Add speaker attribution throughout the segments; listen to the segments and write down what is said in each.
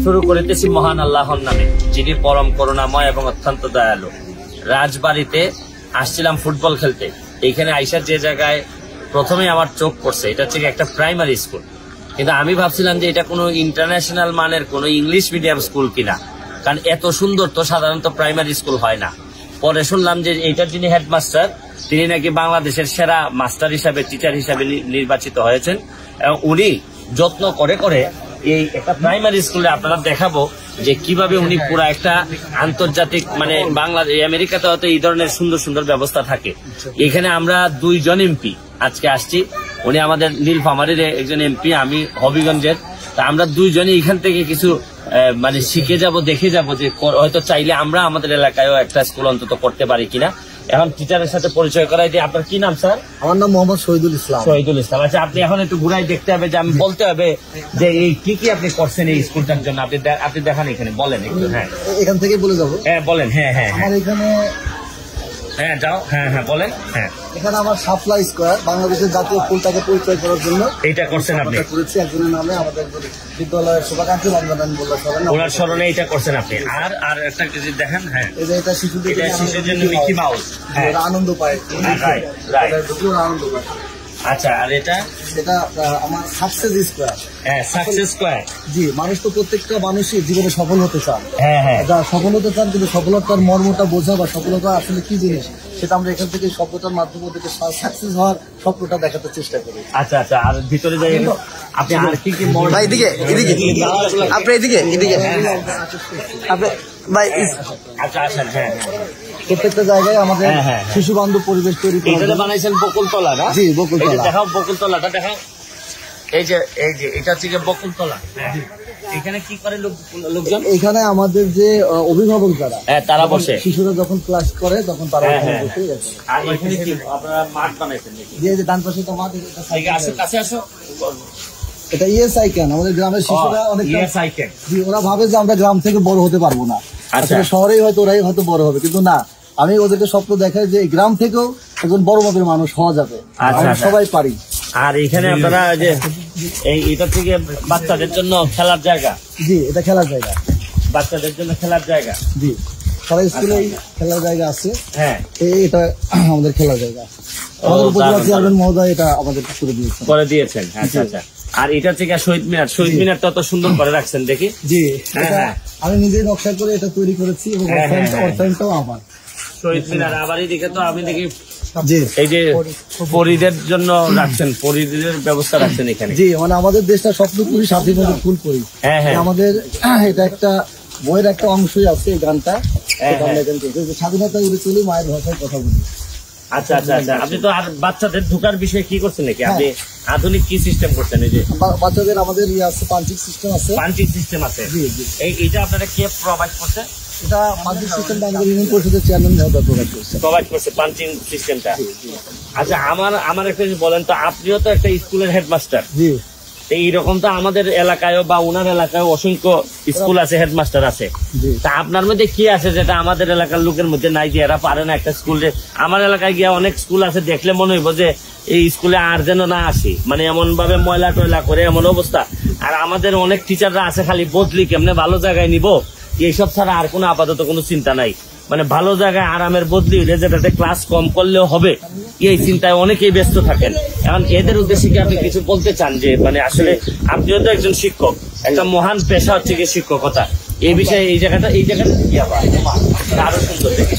Speaker 1: শুরু করিতেছি মহান আল্লাহর নামে, যিনি পরম করুণাময় এবং অত্যন্ত দয়ালু। রাজবাড়িতে আসছিলাম ফুটবল খেলতে। এইখানে আইসার যে জায়গায় প্রথমে আমার চোখ পড়ছে, এটা হচ্ছে একটা প্রাইমারি স্কুল। কিন্তু আমি ভাবছিলাম যে এটা কোনো ইন্টারন্যাশনাল মানের কোনো ইংলিশ মিডিয়াম স্কুল কিনা, কারণ এত সুন্দর তো সাধারণত প্রাইমারি স্কুল হয় না। পরে শুনলাম যে এইটার যিনি হেডমাস্টার, তিনি নাকি বাংলাদেশের সেরা মাস্টার হিসাবে, টিচার হিসাবে নির্বাচিত হয়েছেন। এবং উনি যত্ন করে করে এই একটা প্রাইমারি স্কুলে আপনারা দেখাবো যে কিভাবে উনি পুরো একটা আন্তর্জাতিক মানে বাংলাদেশ, আমেরিকাতে হয়তো এই ধরনের সুন্দর সুন্দর ব্যবস্থা থাকে। এখানে আমরা 2 জন এমপি আজকে আসছি। উনি আমাদের নীলফামারীর একজন এমপি, আমি হবিগঞ্জের। তা আমরা 2 জনই এখান থেকে কিছু মানে শিখে যাব, দেখে যাব যে হয়তো চাইলে আমরা আমাদের এলাকায়ও একটা স্কুল অন্তত করতে পারি কিনা। এখন টিচারের সাথে পরিচয় করাই দিই। আপনার কি নাম স্যার?
Speaker 2: আমার নাম মোহাম্মদ শহীদুল ইসলাম।
Speaker 1: শহীদুল ইসলাম। আচ্ছা, আপনি এখন একটু ঘুরাই দেখতে হবে যে আমি বলতে হবে যে এই কি আপনি করছেন এই স্কুলটার জন্য। আপনি দেখান এখানে, বলেন একটু। হ্যাঁ,
Speaker 2: এখান থেকে বলে যাবো।
Speaker 1: হ্যাঁ বলেন। হ্যাঁ হ্যাঁ
Speaker 2: আমার এখানে
Speaker 1: হ্যাঁ যাও। হ্যাঁ হ্যাঁ বলেন। হ্যাঁ,
Speaker 2: এখানে আমার শাপলা স্কয়ার বাংলাদেশের জাতীয় ফুলটাকে পরিচয় করার জন্য
Speaker 1: এইটা করছেন আপনি।
Speaker 2: করেছি একজনের নামে, আমাদের বিদ্যালয়ের শুভাকাঙ্ক্ষী রমজান বললাম
Speaker 1: ওনার স্মরণে এটা করছেন আপনি। আর একটা কিছু দেখেন। হ্যাঁ,
Speaker 2: এটা শিশুদের
Speaker 1: জন্য মিকি মাউস
Speaker 2: আনন্দ পায়, আনন্দ পায়।
Speaker 1: আচ্ছা, আর এটা
Speaker 2: আমার সাকসেস স্কয়ার।
Speaker 1: হ্যাঁ, সাকসেস স্কয়ার।
Speaker 2: জি, মানুষ তো প্রত্যেকটা মানুষই জীবনে সফল হতে চান।
Speaker 1: হ্যাঁ হ্যাঁ,
Speaker 2: যা সফল হতে চান, কিন্তু সফলতার মর্মটা বোঝা বা সফলতা আসলে কি জিনিস সেটা আমরা এখান থেকে শব্দটার মাধ্যমে সাকসেস হওয়ার স্বপ্নটা দেখাতে চেষ্টা করি।
Speaker 1: আচ্ছা আচ্ছা, আর ভিতরে যাই আপনি আর কি কি
Speaker 2: ভাই এদিকে আপনি এদিকে আপনি ভাই।
Speaker 1: আচ্ছা আসেন। হ্যাঁ,
Speaker 2: প্রত্যেকটা জায়গায় আমাদের শিশু বান্ধব পরিবেশ তৈরি করে
Speaker 1: বানাইছেন বকুলতলা না?
Speaker 2: জি, বকুলতলা।
Speaker 1: দেখাও বকুলতলাটা দেখাও। এই যে এটা হচ্ছে বকুলতলা। এখানে কি করে লোকজন?
Speaker 2: এখানে আমাদের যে অভিভাবক যারা,
Speaker 1: তারা বসে,
Speaker 2: শিশুরা যখন ক্লাস করে তখন তারা বসে গেছে।
Speaker 1: আর এখানে কি আপনারা মাঠ বানাইছেন নাকি?
Speaker 2: যে ডান পাশে তো মাঠ।
Speaker 1: কাছে আসো।
Speaker 2: এটা ইয়েস আই ক্যান। আমাদের গ্রামের শিশুরা অনেক ওরা ভাবে যে আমরা গ্রাম থেকে বড় হতে পারবো না, আসলে শহরেই হয়তো ওরাই হয়তো বড় হবে, কিন্তু না, আমি ওদেরকে স্বপ্ন দেখাই যে গ্রাম থেকেও একজন বড় মাপের মানুষ হওয়া যাবে, সবাই পারি।
Speaker 1: আর এখানে আপনারা যে এটা থেকে বাচ্চাদের জন্য খেলার জায়গা।
Speaker 2: জি, এটা খেলার জায়গা,
Speaker 1: বাচ্চাদের জন্য খেলার জায়গা।
Speaker 2: জি, সবাই স্কুলে খেলার জায়গা আছে।
Speaker 1: হ্যাঁ,
Speaker 2: এটা আমাদের খেলার জায়গা। আমাদের উপজেলা চেয়ারম্যান মহোদয় এটা আমাদের করে দিয়েছেন।
Speaker 1: আচ্ছা আচ্ছা। আর এটা থেকে শহীদ মিনারটা তো সুন্দর করে রাখছেন দেখি।
Speaker 2: জি, আমি নিজেই নকশা করে এটা তৈরি করেছি এবং অর্থায়নটাও আমার।
Speaker 1: শহীদ মিনার আবার এইদিকে তো আমি দেখি এই যে পরিদের জন্য রাখছেন, পরিদের ব্যবস্থা রাখছেন এখানে।
Speaker 2: জি, মানে আমাদের দেশটা স্বপ্নপুরী স্বাধীনতা ফুল করি। হ্যাঁ হ্যাঁ, আমাদের এটা একটা বইয়ের একটা অংশই আছে এই গানটা। স্বাধীনতা উড়ে চলি, মায়ের ভাষায় কথা বলি।
Speaker 1: আচ্ছা আচ্ছা আচ্ছা। আপনি তো আর বাচ্চাদের ঢোকার বিষয়ে কি করছেন নাকি? আপনি আধুনিক কি সিস্টেম করছেন? এই যে
Speaker 2: বাচ্চাদের আমাদের আছে পাঞ্চিং সিস্টেম আছে।
Speaker 1: পাঞ্চিং সিস্টেম আছে। জি জি। এইটা আপনারা কে প্রোভাইড করছেন?
Speaker 2: এটা পাঞ্চিং সিস্টেমটা আমাদের ইউনিয়ন পরিষদের চেয়ারম্যান মহোদয় প্রোভাইড করছে পাঞ্চিং
Speaker 1: সিস্টেমটা। আচ্ছা, আমার একটা বলেন তো, আপনিও তো একটা স্কুলের হেডমাস্টার।
Speaker 2: জি।
Speaker 1: এইরকম তো আমাদের এলাকায়ও বা উনার এলাকায় অসংখ্য স্কুল আছে, হেডমাস্টার আছে। তা আপনার মধ্যে কি আছে যেটা আমাদের এলাকার লোকের মধ্যে নাই, যে এরা পারে না একটা স্কুলে? আমার এলাকায় গিয়ে অনেক স্কুল আছে, দেখলে মনে হইব যে এই স্কুলে আর যেন না আসি, মানে এমন ভাবে ময়লা টয়লা করে এমন অবস্থা। আর আমাদের অনেক টিচাররা আছে খালি বদলি কেমনে ভালো জায়গায় নিব, এইসব ছাড়া আর কোনো আপাতত কোনো চিন্তা নাই। মানে ভালো জায়গায় আরামের বদলি যেটাতে ক্লাস কম করলেও হবে, এই চিন্তায় অনেকেই ব্যস্ত থাকেন। এখন এদের উদ্দেশ্যে কি আপনি কিছু বলতে চান? যে মানে আসলে আপনিও তো একজন শিক্ষক, একটা মহান পেশা হচ্ছে কি শিক্ষকতা। এই বিষয়ে এই জায়গাটা আরো সুন্দর দেখি।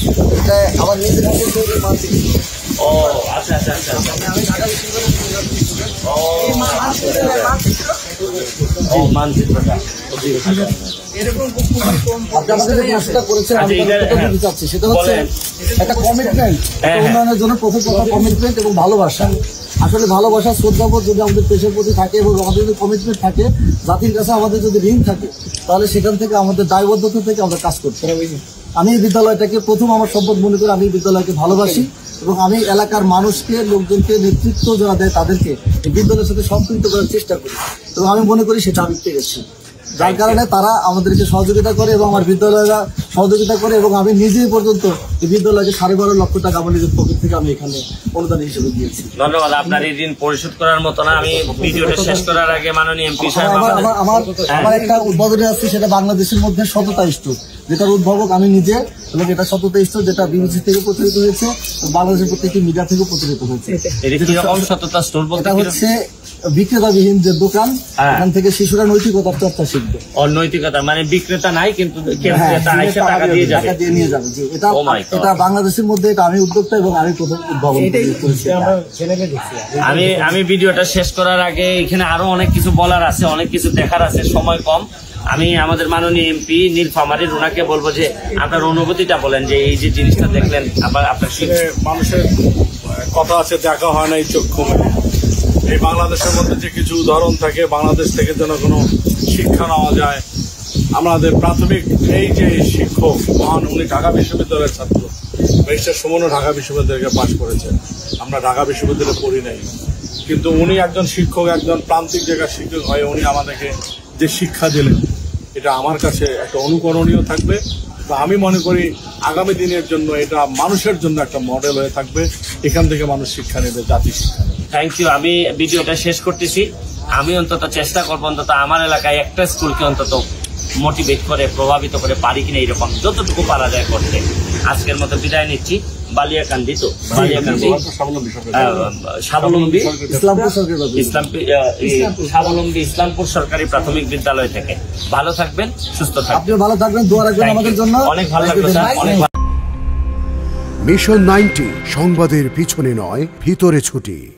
Speaker 2: আমার নিজের হাতে তৈরি মানচিত্র।
Speaker 1: ও আচ্ছা আচ্ছা আচ্ছা। ও মানচিত্রটা
Speaker 2: সেটা হচ্ছে একটা কমিটমেন্ট, উন্নয়নের জন্য প্রথম কথা কমিটমেন্ট এবং ভালোবাসা। আসলে ভালোবাসা, শ্রদ্ধাবোধ যদি আমাদের পেশার প্রতি থাকে এবং আমাদের যদি কমিটমেন্ট থাকে, জাতির কাছে আমাদের যদি ঋণ থাকে, তাহলে সেখান থেকে আমাদের দায়বদ্ধতা থেকে আমরা কাজ করতে হবে। আমি এই বিদ্যালয়টাকে প্রথম আমার সম্পদ মনে করি, আমি বিদ্যালয়কে ভালোবাসি এবং আমি এলাকার মানুষকে, লোকজনকে, নেতৃত্ব যারা দেয় তাদেরকে এই বিদ্যালয়ের সাথে সম্পৃক্ত করার চেষ্টা করি এবং আমি মনে করি সেটা আমি পেরেছি, যার কারণে তারা আমাদেরকে সহযোগিতা করে এবং আমার বিদ্যালয়রা সহযোগিতা করে, এবং আমি নিজেই পর্যন্ত এই বিদ্যালয়কে 12.5 লক্ষ টাকা আমার নিজের পকেট থেকে আমি এখানে অনুদান হিসেবে দিয়েছি।
Speaker 1: ধন্যবাদ। আপনার এই ঋণ পরিশোধ করার মতো না। আমি ভিডিওটা শেষ করার আগে মাননীয় এমপি সাহেব
Speaker 2: আমার একটা উদ্বোধনী আছে, সেটা বাংলাদেশের মধ্যে 17টা স্টোর, যেটার উদ্ভাবক আমি নিজে, এবং এটা 17টা স্টোর যেটা বিবিসি থেকে প্রচারিত হয়েছে, বাংলাদেশের প্রত্যেকটি মিডিয়া থেকে প্রচারিত হয়েছে।
Speaker 1: কিরকম 17টা স্টোর বলতে?
Speaker 2: এটা হচ্ছে বিক্রেতাবিহীন যে দোকান, এখান থেকে শিশুরা নৈতিকতার চর্চা শিখবে।
Speaker 1: অনৈতিকতা মানে বিক্রেতা নাই, কিন্তু টাকা দিয়ে
Speaker 2: নিয়ে যাবে। এটা বাংলাদেশের মধ্যে এটা আমি উদ্যোক্তা এবং আমি প্রথম উদ্ভাবন করেছি।
Speaker 1: আমি ভিডিওটা শেষ করার আগে এখানে আরো অনেক কিছু বলার আছে, অনেক কিছু দেখার আছে, সময় কম। আমি আমাদের মাননীয় এমপি নীলফামারীর ওনাকে বলবো যে আপনার অনুভূতিটা বলেন, যে এই যে জিনিসটা দেখলেন আপনার
Speaker 3: মানুষের কথা আছে, দেখা হয় না এই চক্ষু মেলে। এই বাংলাদেশের মধ্যে যে কিছু উদাহরণ থাকে, বাংলাদেশ থেকে যেন কোনো শিক্ষা নেওয়া যায়। আমাদের প্রাথমিক এই যে শিক্ষক মহান, উনি ঢাকা বিশ্ববিদ্যালয়ের ছাত্র, ব্যারিস্টার সুমনও ঢাকা বিশ্ববিদ্যালয়কে পাশ করেছেন। আমরা ঢাকা বিশ্ববিদ্যালয়ে পড়ি নাই, কিন্তু উনি একজন শিক্ষক, একজন প্রান্তিক জায়গার শিক্ষক হয়ে উনি আমাদেরকে যে শিক্ষা দিলেন, এটা আমার কাছে একটা অনুকরণীয় থাকবে। তো আমি মনে করি আগামী দিনের জন্য এটা মানুষের জন্য একটা মডেল হয়ে থাকবে। এখান থেকে মানুষ শিক্ষা নেবে, জাতি শিক্ষা নেবে।
Speaker 1: Thank you. আমি ভিডিওটা শেষ করতেছি। আমি অন্তত চেষ্টা করবো অন্তত আমার এলাকায় একটা স্কুলকে অন্তত মোটিভেট করে, প্রভাবিত করে পারি কিনা, এরকম যতটুকু পারা যায় করতে। আজকের মতো বিদায় নিচ্ছি। বালিয়াকান্দি তো বালিয়াকান্দি স্বাবলম্বী ইসলামপুর সরকারি প্রাথমিক বিদ্যালয় থেকে। ভালো থাকবেন, সুস্থ থাকবেন।
Speaker 2: আপনিও ভালো থাকবেন, দোয়া রাখবেন আমাদের জন্য।
Speaker 1: অনেক ভালো লাগলো স্যার, অনেক ভালো।
Speaker 4: মিশন 90 সংবাদের পিছনে নয়, ভিতরে ছুটি।